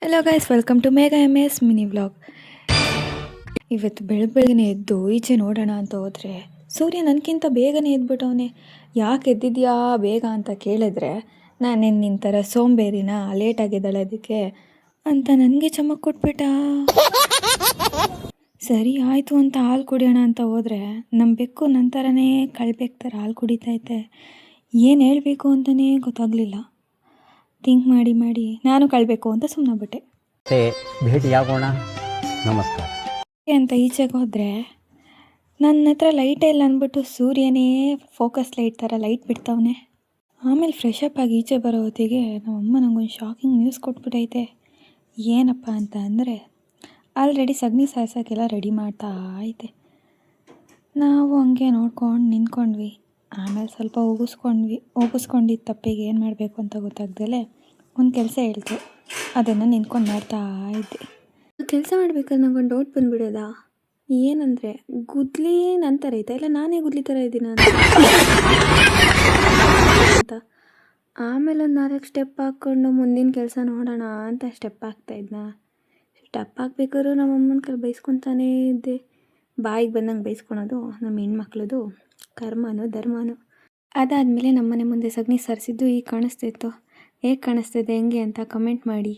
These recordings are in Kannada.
Hello guys, welcome to Megha M S mini vlog. ಇವತ್ತು ಬೆಳಗ್ಗೆನೆ ಎದ್ದು ಈಚೆ ನೋಡೋಣ ಅಂತ ಹೋದರೆ ಸೂರ್ಯ ನನಗಿಂತ ಬೇಗನೆ ಎದ್ಬಿಟ್ಟವನೆ. ಯಾಕೆ ಎದ್ದಿದ್ಯಾ ಬೇಗ ಅಂತ ಕೇಳಿದ್ರೆ ನಾನೇನು ನಿನ್ನ ಥರ ಸೋಂಬೇರಿನ ಲೇಟಾಗಿದ್ದಾಳೆ ಅದಕ್ಕೆ ಅಂತ ನನಗೆ ಚಮಕ್ ಕೊಟ್ಬಿಟ್ಟ. ಸರಿ ಆಯಿತು ಅಂತ ಹಾಲು ಕುಡಿಯೋಣ ಅಂತ ಹೋದರೆ ನಮ್ಮ ಬೆಕ್ಕು ನನ್ನ ಥರನೇ ಕಳ್ಬೇಕು ಥರ ಹಾಲು ಕುಡಿತೈತೆ. ಏನು ಹೇಳಬೇಕು ಅಂತಲೇ ಗೊತ್ತಾಗಲಿಲ್ಲ. ಥಿಂಕ್ ಮಾಡಿ ನಾನು ಕಳಬೇಕು ಅಂತ ಸುಮ್ಮನಾಗ್ಬಿಟ್ಟೆ. ಭೇಟಿಯಾಗೋಣ, ನಮಸ್ಕಾರ ಅಂತ ಈಚೆಗೆ ಹೋದರೆ ನನ್ನ ಹತ್ರ ಲೈಟೇ ಇಲ್ಲ ಅಂದ್ಬಿಟ್ಟು ಸೂರ್ಯನೇ ಫೋಕಸ್ ಲೈಟ್ ಥರ ಲೈಟ್ ಬಿಡ್ತಾವನೆ. ಆಮೇಲೆ ಫ್ರೆಶ್ ಅಪ್ ಆಗಿ ಈಚೆ ಬರೋ ಹೊತ್ತಿಗೆ ನಮ್ಮಮ್ಮ ನನಗೊಂದು ಶಾಕಿಂಗ್ ನ್ಯೂಸ್ ಕೊಟ್ಬಿಟ್ಟೈತೆ. ಏನಪ್ಪ ಅಂತ ಅಂದರೆ ಆಲ್ರೆಡಿ ಸಗಣಿ ಸಾರ್ಸೋಕ್ಕೆಲ್ಲ ರೆಡಿ ಮಾಡ್ತಾ ಐತೆ. ನಾವು ಹಂಗೆ ನೋಡ್ಕೊಂಡು ನಿಂತ್ಕೊಂಡ್ವಿ. ಆಮೇಲೆ ಸ್ವಲ್ಪ ಹೋಗಿಸ್ಕೊಂಡಿದ್ದ ತಪ್ಪಿಗೆ ಏನು ಮಾಡಬೇಕು ಅಂತ ಗೊತ್ತಾಗ್ದಲೇ ಒಂದು ಕೆಲಸ ಹೇಳ್ತು. ಅದನ್ನು ನಿಂತ್ಕೊಂಡು ಮಾಡ್ತಾ ಇದ್ದೆ. ಕೆಲಸ ಮಾಡ್ಬೇಕಾದ್ರೆ ನಂಗೊಂದು ಡೌಟ್ ಬಂದುಬಿಡೋದ. ಏನಂದರೆ ಗುದ್ಲಿ ನನ್ನ ಥರ ಐತಾ ಇಲ್ಲ ನಾನೇ ಗುದ್ಲಿ ಥರ ಇದ್ದೀನ ಅಂತ. ಆಮೇಲೆ ಒಂದು 4 ಸ್ಟೆಪ್ ಹಾಕ್ಕೊಂಡು ಮುಂದಿನ ಕೆಲಸ ನೋಡೋಣ ಅಂತ ಸ್ಟೆಪ್ ಹಾಕ್ತಾಯಿದ್ನ. ಸ್ಟೆಪ್ ಹಾಕ್ಬೇಕಾದ್ರೂ ನಮ್ಮಮ್ಮನ ಕೈ ಬೈಸ್ಕೊತಾನೇ ಇದ್ದೆ. ಬಾಯಿಗೆ ಬಂದಂಗೆ ಬೈಸ್ಕೊಳೋದು ನಮ್ಮ ಹೆಣ್ಮಕ್ಳದು ಕರ್ಮನೋ ಧರ್ಮನೋ. ಅದಾದಮೇಲೆ ನಮ್ಮನೆ ಮುಂದೆ ಸಗಣಿ ಸಾರಿಸಿದ್ದು ಈಗ ಕಾಣಿಸ್ತಿತ್ತು. ಹೇಗೆ ಕಾಣಿಸ್ತಿದೆ ಹೆಂಗೆ ಅಂತ ಕಮೆಂಟ್ ಮಾಡಿ.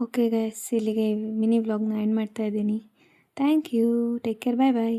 ಓಕೆ ಗೈಸ್, ಇಲ್ಲಿಗೆ ಮಿನಿ ವ್ಲಾಗ್ನ ಎಂಡ್ ಮಾಡ್ತಾಯಿದ್ದೀನಿ. Thank you, take care, bye bye.